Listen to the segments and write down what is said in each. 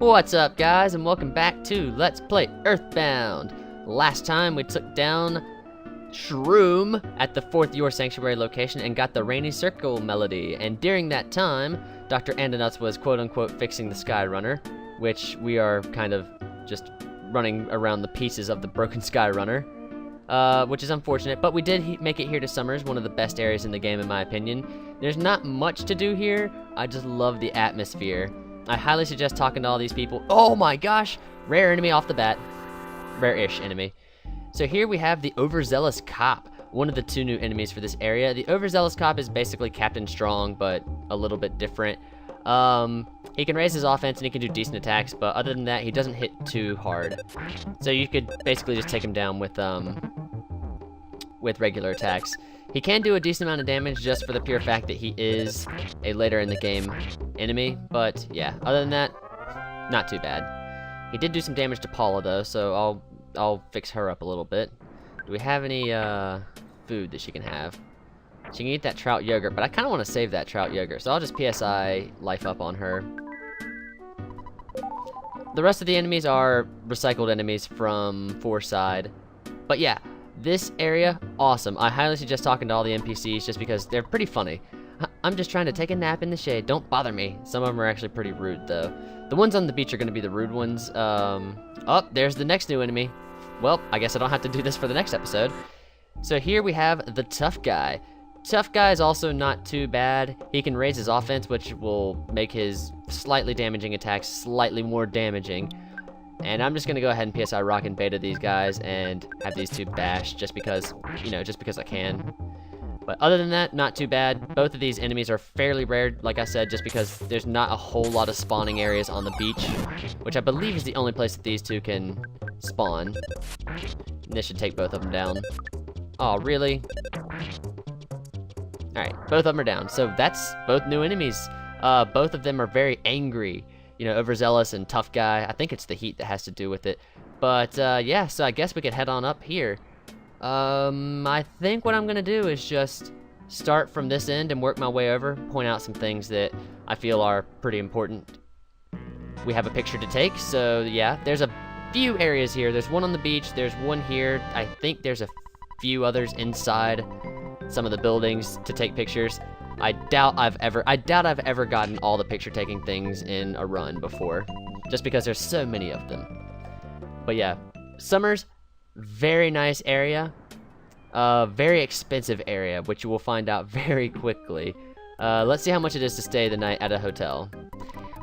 What's up, guys, and welcome back to Let's Play EarthBound. Last time we took down Shroom at the 4th Your Sanctuary location and got the Rainy Circle melody, and during that time, Dr. Andonuts was quote-unquote fixing the Skyrunner, which we are kind of just running around the pieces of the broken Skyrunner, which is unfortunate, but we did make it here to Summers, one of the best areas in the game in my opinion. There's not much to do here, I just love the atmosphere. I highly suggest talking to all these people. Oh my gosh! Rare enemy off the bat. Rare-ish enemy. So here we have the Overzealous Cop, one of the 2 new enemies for this area. The Overzealous Cop is basically Captain Strong, but a little bit different. He can raise his offense and he can do decent attacks, but other than that, he doesn't hit too hard. So you could basically just take him down with regular attacks. He can do a decent amount of damage just for the pure fact that he is a later in the game enemy, but yeah, other than that, not too bad. He did do some damage to Paula though, so I'll fix her up a little bit. Do we have any food that she can have? She can eat that trout yogurt, but I kind of want to save that trout yogurt, so I'll just PSI life up on her. The rest of the enemies are recycled enemies from Side, but yeah. This area, awesome. I highly suggest talking to all the NPCs just because they're pretty funny. I'm just trying to take a nap in the shade. Don't bother me. Some of them are actually pretty rude, though. The ones on the beach are going to be the rude ones. Oh, there's the next new enemy. Well, I guess I don't have to do this for the next episode. So here we have the Tough Guy. Tough Guy is also not too bad. He can raise his offense, which will make his slightly damaging attacks slightly more damaging. And I'm just gonna go ahead and PSI Rock and Beta these guys and have these 2 bash just because, you know, just because I can. But other than that, not too bad. Both of these enemies are fairly rare, like I said, just because there's not a whole lot of spawning areas on the beach, which I believe is the only place that these 2 can spawn. And this should take both of them down. Oh, really? Alright, both of them are down. So that's both new enemies. Both of them are very angry. You know, Overzealous and Tough Guy. I think it's the heat that has to do with it. But, yeah, so I guess we could head on up here. I think what I'm gonna do is just start from this end and work my way over, point out some things that I feel are pretty important. We have a picture to take, so yeah, there's a few areas here. There's one on the beach, there's one here. I think there's a few others inside some of the buildings to take pictures. I doubt I've ever gotten all the picture taking things in a run before, just because there's so many of them. But yeah, Summers, very nice area, very expensive area, which you will find out very quickly. Let's see how much it is to stay the night at a hotel.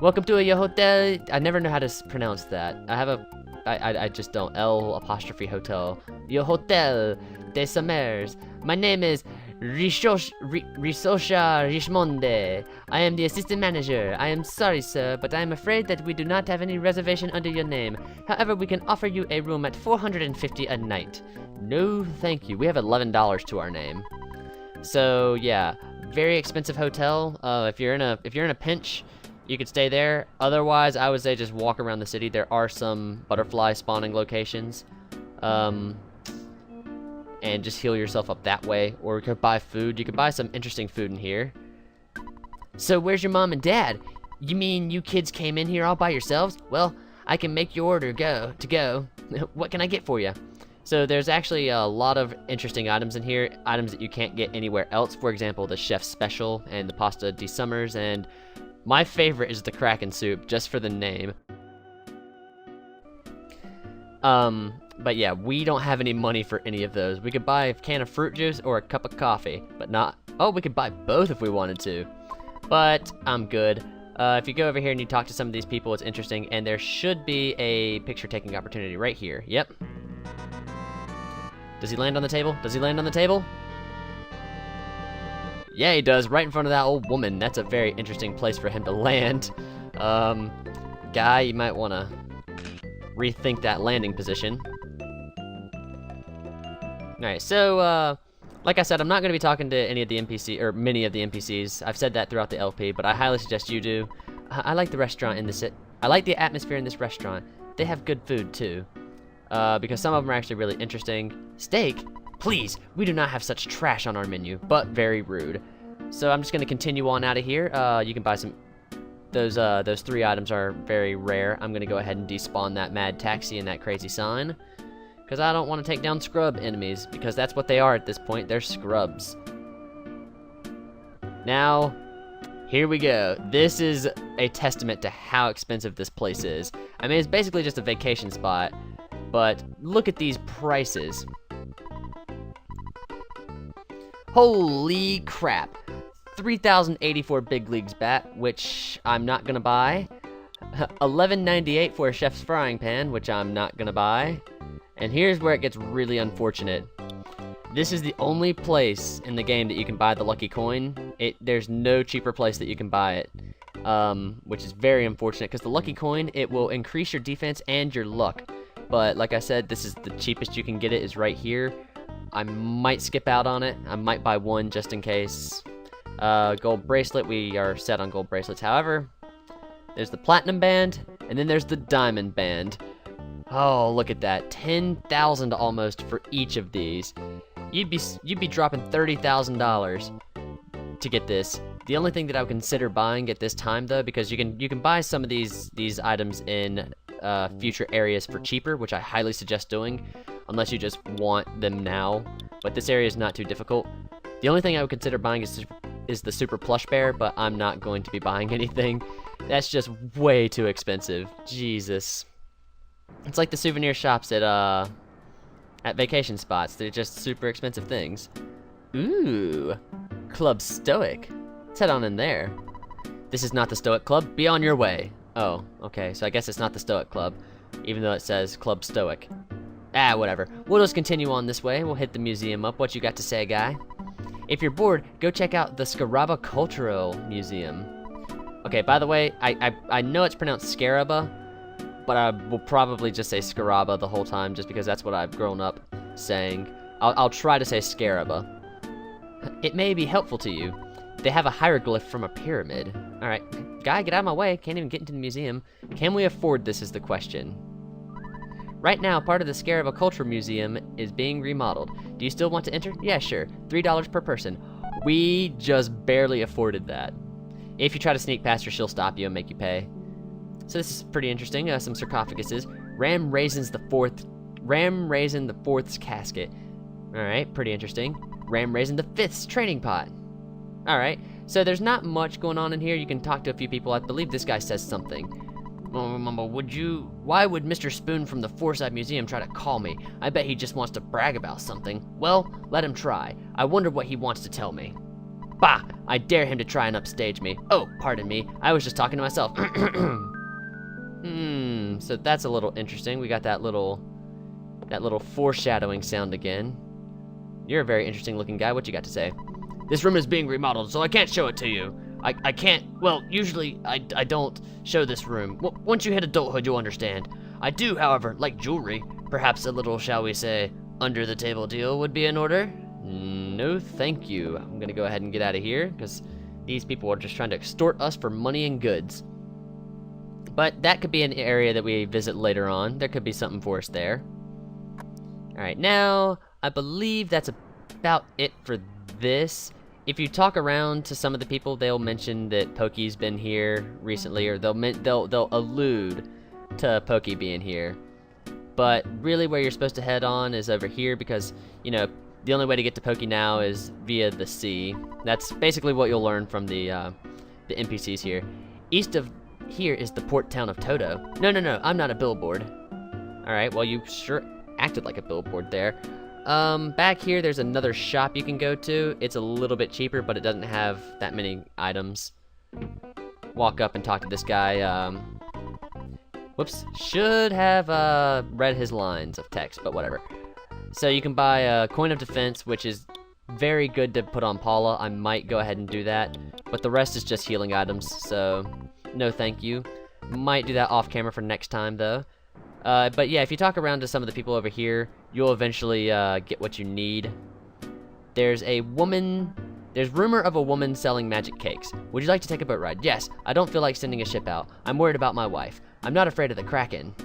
Welcome to a hotel. I never know how to pronounce that. I just don't. L' hotel. Yo hotel de Summers. My name is Risosha Richmonde. I am the assistant manager. I am sorry, sir, but I am afraid that we do not have any reservation under your name. However, we can offer you a room at $450 a night. No, thank you. We have $11 to our name. So yeah, very expensive hotel. If you're in a pinch, you could stay there. Otherwise, I would say just walk around the city. There are some butterfly spawning locations. And just heal yourself up that way, or you could buy food. You could buy some interesting food in here. So where's your mom and dad? You mean you kids came in here all by yourselves? Well, I can make your order go. What can I get for you? So there's actually a lot of interesting items in here, items that you can't get anywhere else. For example, the chef's special and the pasta di Summers, and my favorite is the Kraken soup, just for the name. But yeah, we don't have any money for any of those. We could buy a can of fruit juice or a cup of coffee, but not... Oh, we could buy both if we wanted to. But I'm good. If you go over here and you talk to some of these people, it's interesting, and there should be a picture-taking opportunity right here. Yep. Does he land on the table? Does he land on the table? Yeah, he does, right in front of that old woman. That's a very interesting place for him to land. Guy, you might want to rethink that landing position. Alright, so, like I said, I'm not going to be talking to any of the NPCs, or many of the NPCs. I've said that throughout the LP, but I highly suggest you do. I like the restaurant in this. I like the atmosphere in this restaurant. They have good food, too. Because some of them are actually really interesting. Steak? Please, we do not have such trash on our menu, but very rude. So I'm just going to continue on out of here. You can buy some those 3 items are very rare. I'm gonna go ahead and despawn that mad taxi and that crazy sign, because I don't want to take down scrub enemies, because that's what they are at this point. They're scrubs. Now, here we go. This is a testament to how expensive this place is. I mean, it's basically just a vacation spot, but look at these prices. Holy crap. 3,084 big leagues bat, which I'm not gonna buy. 1198 for a chef's frying pan, which I'm not gonna buy. And here's where it gets really unfortunate. This is the only place in the game that you can buy the lucky coin. There's no cheaper place that you can buy it, which is very unfortunate, because the lucky coin, it will increase your defense and your luck. But like I said, this is the cheapest you can get it, is right here. I might skip out on it. I might buy one just in case. Gold bracelet, we are set on gold bracelets. However, there's the platinum band, and then there's the diamond band. Oh, look at that. 10,000 almost for each of these. You'd be dropping $30,000 to get this. The only thing that I would consider buying at this time, though, because you can buy some of these items in future areas for cheaper, which I highly suggest doing, unless you just want them now. But this area is not too difficult. The only thing I would consider buying is the super plush bear, but I'm not going to be buying anything. That's just way too expensive. Jesus. It's like the souvenir shops at vacation spots. They're just super expensive things. Ooh, Club Stoic. Let's head on in there. This is not the Stoic Club. Be on your way. Oh, okay, so I guess it's not the Stoic Club, even though it says Club Stoic. Ah, whatever. We'll just continue on this way. We'll hit the museum up. What you got to say, guy? If you're bored, go check out the Scaraba Cultural Museum. Okay, by the way, I know it's pronounced Scaraba, but I will probably just say Scaraba the whole time, just because that's what I've grown up saying. I'll try to say Scaraba. It may be helpful to you. They have a hieroglyph from a pyramid. Alright, guy, get out of my way. Can't even get into the museum. Can we afford this is the question. Right now, part of the Scaraba Cultural Museum is being remodeled. Do you still want to enter? Yeah, sure. $3 per person. We just barely afforded that. If you try to sneak past her, she'll stop you and make you pay. So this is pretty interesting. Some sarcophaguses. Ram Raisin the Fourth's casket. Alright, pretty interesting. Ram Raisin the Fifth's training pot. Alright, so there's not much going on in here. You can talk to a few people. I believe this guy says something. Why would Mr. Spoon from the Forsyth Museum try to call me? I bet he just wants to brag about something. Well, let him try. I wonder what he wants to tell me. Bah! I dare him to try and upstage me. Oh, pardon me. I was just talking to myself. So that's a little interesting. We got that little foreshadowing sound again. You're a very interesting looking guy. What you got to say? This room is being remodeled, so I can't show it to you. I can't, well, usually I don't show this room. Once you hit adulthood, you'll understand. I do, however, like jewelry. Perhaps a little, shall we say, under-the-table deal would be in order? No, thank you. I'm gonna go ahead and get out of here, because these people are just trying to extort us for money and goods. But that could be an area that we visit later on. There could be something for us there. Alright, now, I believe that's about it for this. If you talk around to some of the people, they'll mention that Pokey's been here recently, or they'll allude to Pokey being here. But really where you're supposed to head on is over here, because, you know, the only way to get to Pokey now is via the sea. That's basically what you'll learn from the NPCs here. East of here is the port town of Toto. No, I'm not a billboard. Alright, well, you sure acted like a billboard there. Back here, there's another shop you can go to. It's a little bit cheaper, but it doesn't have that many items. Walk up and talk to this guy. Whoops, should have read his lines of text, but whatever. So you can buy a coin of defense, which is very good to put on Paula. I might go ahead and do that, but the rest is just healing items, so no thank you. Might do that off camera for next time, though. But yeah, if you talk around to some of the people over here, you'll eventually get what you need. There's rumor of a woman selling magic cakes. Would you like to take a boat ride? Yes. I don't feel like sending a ship out. I'm worried about my wife. I'm not afraid of the Kraken.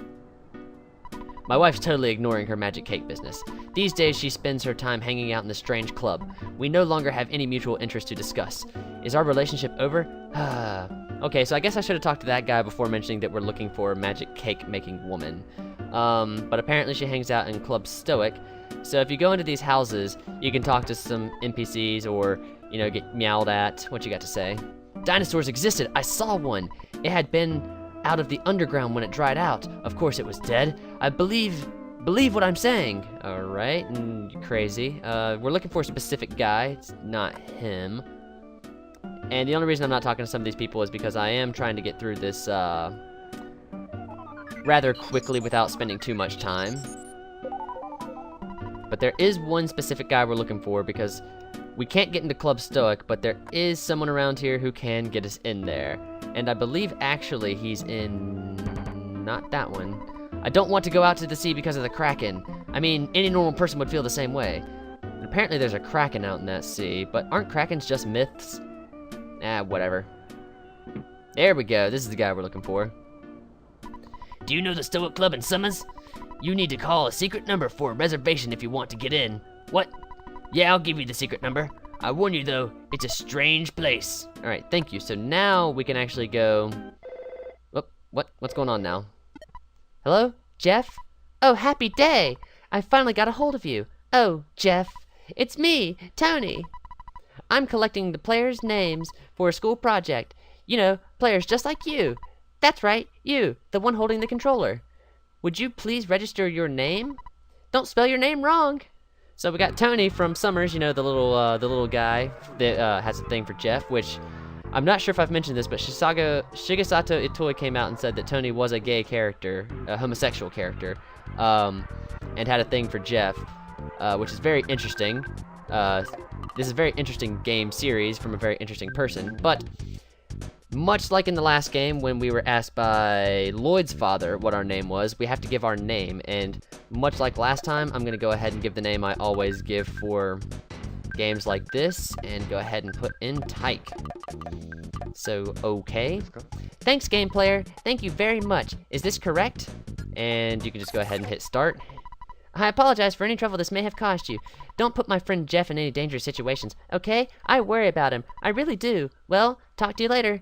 My wife's totally ignoring her magic cake business. These days, she spends her time hanging out in this strange club. We no longer have any mutual interest to discuss. Is our relationship over? Okay, so I guess I should have talked to that guy before mentioning that we're looking for a magic cake making woman. But apparently she hangs out in Club Stoic. So if you go into these houses, you can talk to some NPCs or, you know, get meowed at. What you got to say? Dinosaurs existed. I saw one. It had been out of the underground when it dried out. Of course it was dead. I believe what I'm saying. All right, crazy. We're looking for a specific guy. It's not him. And the only reason I'm not talking to some of these people is because I am trying to get through this rather quickly without spending too much time. But there is one specific guy we're looking for because we can't get into Club Stoic, but there is someone around here who can get us in there. And I believe actually he's in... not that one. I don't want to go out to the sea because of the Kraken. I mean, any normal person would feel the same way. And apparently there's a Kraken out in that sea, but aren't Krakens just myths? Whatever. There we go, this is the guy we're looking for. Do you know the Stoic Club in Summers? You need to call a secret number for a reservation if you want to get in. What? Yeah, I'll give you the secret number. I warn you though, it's a strange place. Alright, thank you. So now we can actually go... What's going on now? Hello? Jeff? Oh, happy day! I finally got a hold of you. Oh, Jeff. It's me, Tony. I'm collecting the players' names for a school project. You know, players just like you. That's right, you, the one holding the controller. Would you please register your name? Don't spell your name wrong. So we got Tony from Summers, you know, the little guy that has a thing for Jeff, which I'm not sure if I've mentioned this, but Shigesato Itoi came out and said that Tony was a gay character, a homosexual character, and had a thing for Jeff, which is very interesting. This is a very interesting game series from a very interesting person, but much like in the last game when we were asked by Lloyd's father what our name was, we have to give our name, and much like last time, I'm gonna go ahead and give the name I always give for games like this, and go ahead and put in Tyke. So, okay. Thanks, game player. Thank you very much. Is this correct? And you can just go ahead and hit start. I apologize for any trouble this may have caused you. Don't put my friend Jeff in any dangerous situations, okay? I worry about him. I really do. Well, talk to you later,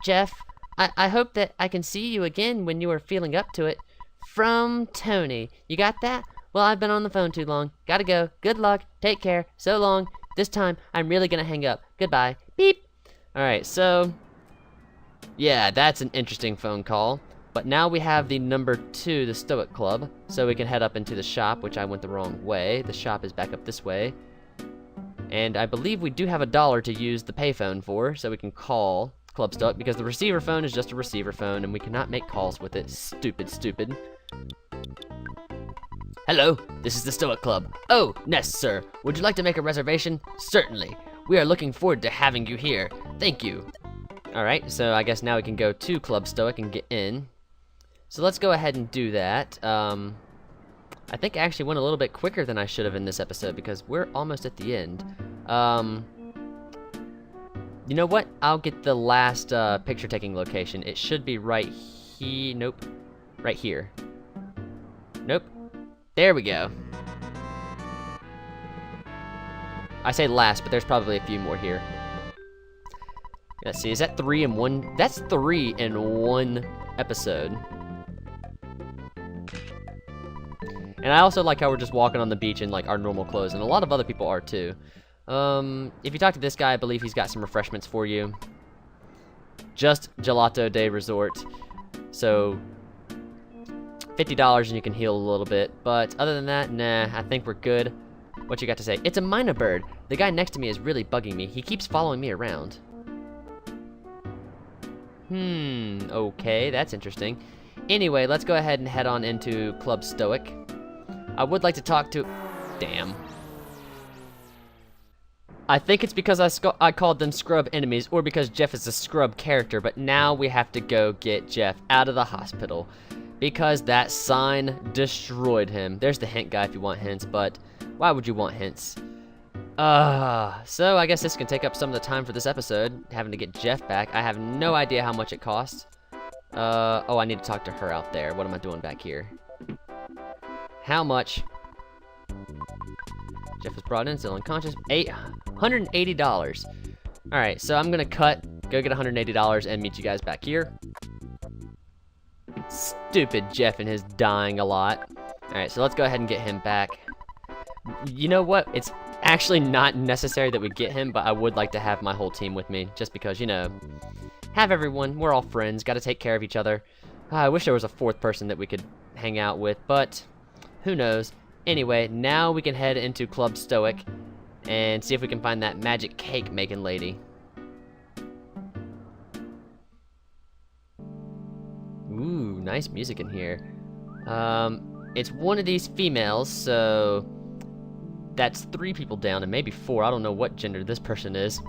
Jeff. I hope that I can see you again when you are feeling up to it. From Tony. You got that? Well, I've been on the phone too long. Gotta go. Good luck. Take care. So long. This time, I'm really gonna hang up. Goodbye. Beep. Alright, so... yeah, that's an interesting phone call. But now we have the number 2, the Stoic Club. So we can head up into the shop, which I went the wrong way. The shop is back up this way. And I believe we do have $1 to use the payphone for, so we can call Club Stoic, because the receiver phone is just a receiver phone, and we cannot make calls with it. Stupid. Hello, this is the Stoic Club. Oh, Ness, sir. Would you like to make a reservation? Certainly. We are looking forward to having you here. Thank you. Alright, so I guess now we can go to Club Stoic and get in. So let's go ahead and do that. I think I actually went a little bit quicker than I should have in this episode because we're almost at the end. You know what? I'll get the last picture taking location. It should be right here. Nope. Right here. Nope. There we go. I say last, but there's probably a few more here. Let's see, is that 3 in 1? That's 3 in 1 episode. And I also like how we're just walking on the beach in like our normal clothes, and a lot of other people are too. If you talk to this guy, I believe he's got some refreshments for you. Just Gelato Day Resort. So $50 and you can heal a little bit. But other than that, nah, I think we're good. What you got to say? It's a minor bird. The guy next to me is really bugging me. He keeps following me around. Okay, that's interesting. Anyway, let's go ahead and head on into Club Stoic. I would like to talk to... damn. I think it's because I called them scrub enemies, or because Jeff is a scrub character, but now we have to go get Jeff out of the hospital. Because that sign destroyed him. There's the hint guy if you want hints, but why would you want hints? So I guess this can take up some of the time for this episode, having to get Jeff back. I have no idea how much it costs. Oh, I need to talk to her out there. What am I doing back here? how much. Jeff is brought in, still unconscious. $180. Alright, so I'm gonna go get $180 and meet you guys back here. Stupid Jeff and his dying a lot. Alright, so let's go ahead and get him back. You know what? It's actually not necessary that we get him, but I would like to have my whole team with me, just because, you know, have everyone. We're all friends, gotta take care of each other. I wish there was a fourth person that we could hang out with, but who knows. Anyway, now we can head into Club Stoic and see if we can find that magic cake making lady. Ooh, nice music in here. It's one of these females, so that's 3 people down and maybe 4. I don't know what gender this person is.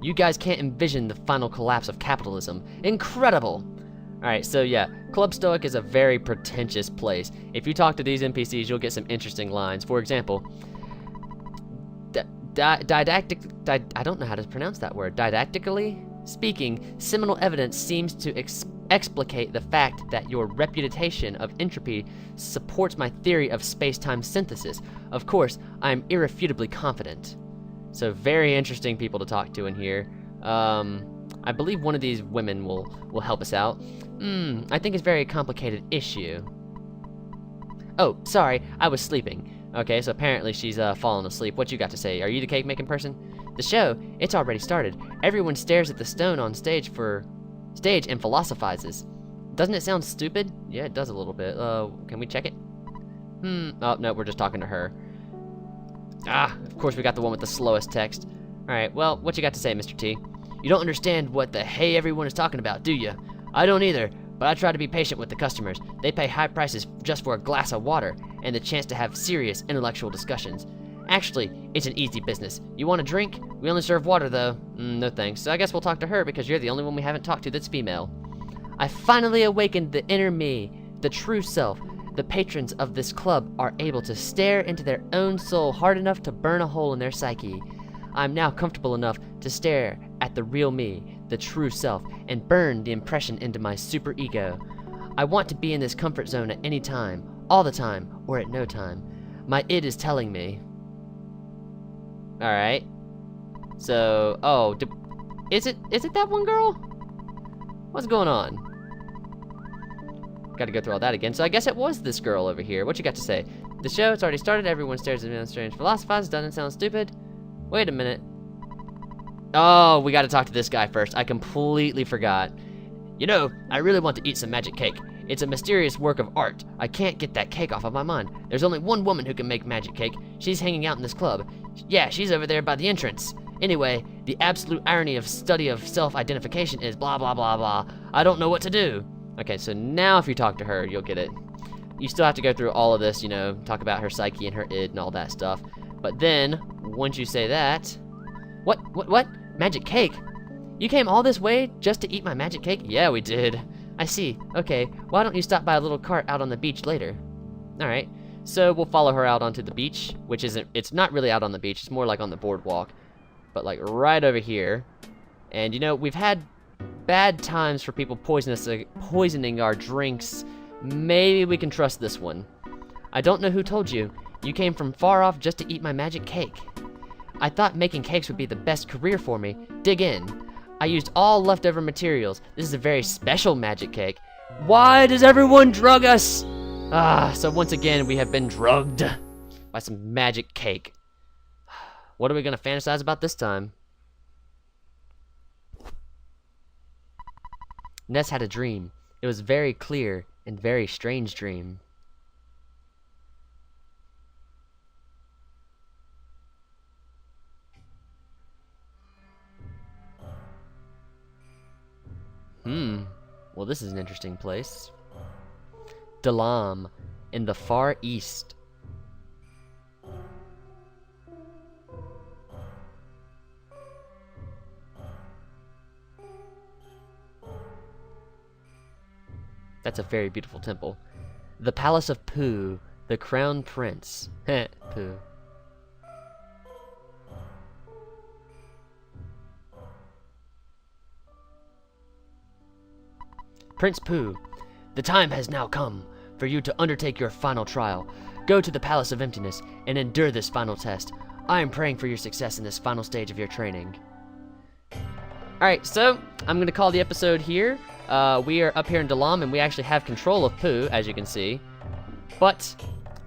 You guys can't envision the final collapse of capitalism. Incredible! Alright, so yeah, Club Stoic is a very pretentious place. If you talk to these NPCs, you'll get some interesting lines. For example, I don't know how to pronounce that word. Didactically speaking, seminal evidence seems to explicate the fact that your reputation of entropy supports my theory of space-time synthesis. Of course, I am irrefutably confident. So very interesting people to talk to in here. I believe one of these women will help us out. I think it's a very complicated issue. Oh, sorry, I was sleeping. Okay, so apparently she's fallen asleep. What you got to say? Are you the cake making person? The show, it's already started. Everyone stares at the stone on stage and philosophizes. Doesn't it sound stupid? Yeah, it does a little bit. Can we check it? Oh, no, we're just talking to her. Of course we got the one with the slowest text. Alright, well, what you got to say, Mr. T? You don't understand what the hey everyone is talking about, do you? I don't either, but I try to be patient with the customers. They pay high prices just for a glass of water and the chance to have serious intellectual discussions. Actually, it's an easy business. You want a drink? We only serve water, though. No thanks. So I guess we'll talk to her because you're the only one we haven't talked to that's female. I finally awakened the inner me, the true self. The patrons of this club are able to stare into their own soul hard enough to burn a hole in their psyche. I'm now comfortable enough to stare at the real me, the true self, and burn the impression into my superego. I want to be in this comfort zone at any time, all the time, or at no time. My id is telling me. Alright. So, is it that one girl? What's going on? Gotta go through all that again. So I guess it was this girl over here. What you got to say? The show, it's already started. Everyone stares at me on strange philosophizes. Doesn't sound stupid. Wait a minute. Oh, we gotta talk to this guy first. I completely forgot. You know, I really want to eat some magic cake. It's a mysterious work of art. I can't get that cake off of my mind. There's only one woman who can make magic cake. She's hanging out in this club. Yeah, she's over there by the entrance. Anyway, the absolute irony of study of self-identification is blah, blah, blah, blah. I don't know what to do. Okay, so now if you talk to her, you'll get it. You still have to go through all of this, you know, talk about her psyche and her id and all that stuff. But then, once you say that... What? Magic cake? You came all this way just to eat my magic cake? Yeah, we did. I see. Okay, why don't you stop by a little cart out on the beach later? Alright, so we'll follow her out onto the beach, which isn't, it's not really out on the beach, it's more like on the boardwalk. But like right over here. And you know, we've had bad times for people poisoning our drinks. Maybe we can trust this one. I don't know who told you. You came from far off just to eat my magic cake. I thought making cakes would be the best career for me. Dig in. I used all leftover materials. This is a very special magic cake. Why does everyone drug us? So once again, we have been drugged by some magic cake. What are we gonna fantasize about this time? Ness had a dream. It was very clear and very strange dream. Well, this is an interesting place. Dalam, in the far east. That's a very beautiful temple. The Palace of Pooh, the Crown Prince. Heh, Pooh. Prince Pooh, the time has now come. for you to undertake your final trial. Go to the Palace of Emptiness and endure this final test. I am praying for your success in this final stage of your training. Alright, so I'm going to call the episode here. We are up here in Dalam, and we actually have control of Pooh, as you can see. But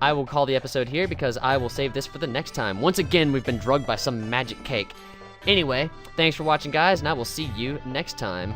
I will call the episode here because I will save this for the next time. Once again, we've been drugged by some magic cake. Anyway, thanks for watching, guys, and I will see you next time.